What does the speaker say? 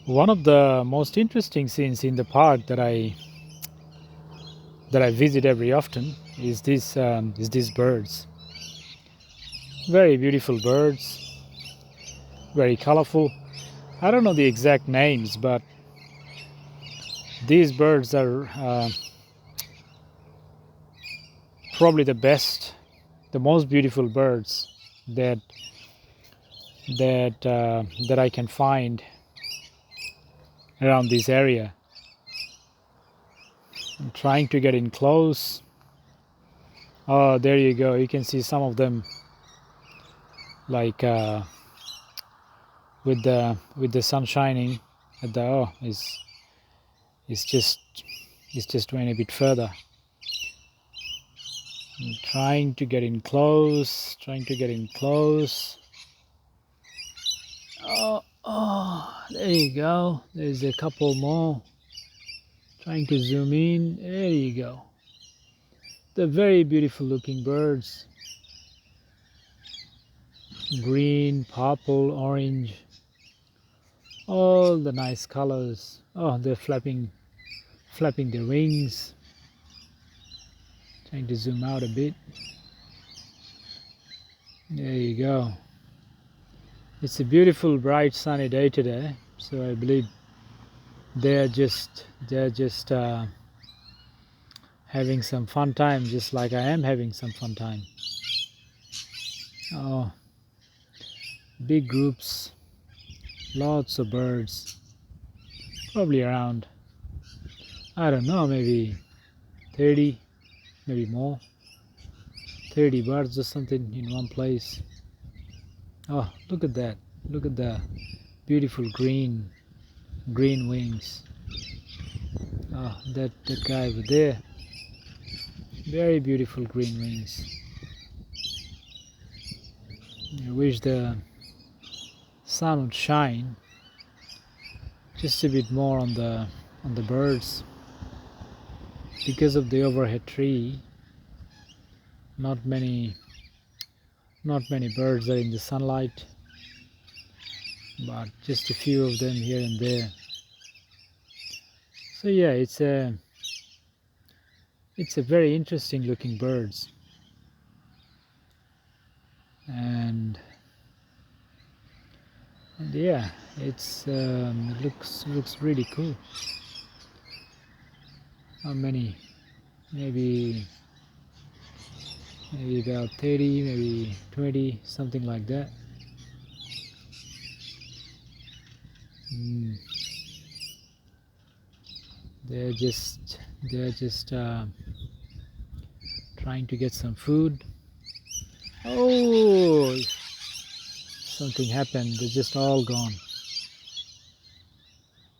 One of the most interesting scenes in the park that I visit every often is these birds. Very beautiful birds, very colorful. I don't know the exact names, but these birds are probably the most beautiful birds that that I can find around this area. I'm trying to get in close. Oh, there you go. You can see some of them, like with the sun shining at the it's just it's just going a bit further. I'm trying to get in close, trying to get in close. Oh, there you go. There's a couple more. Trying to zoom in. There you go. The very beautiful looking birds. Green, purple, orange. All the nice colors. Oh, they're flapping their wings. Trying to zoom out a bit. There you go. It's a beautiful, bright, sunny day today. So I believe they're just having some fun time, just like I am having some fun time. Oh, big groups, lots of birds, probably around, I don't know, maybe 30, maybe more, 30 birds or something in one place. Oh, look at that. Look at the beautiful green wings. Oh, that guy over there. Very beautiful green wings. I wish the sun would shine just a bit more on the birds. Because of the overhead tree, not many birds are in the sunlight, but just a few of them here and there. So yeah, it's a very interesting looking birds, and yeah, it looks really cool. How many? Maybe about 30, maybe 20, something like that. They're just trying to get some food. Oh, something happened. They're just all gone.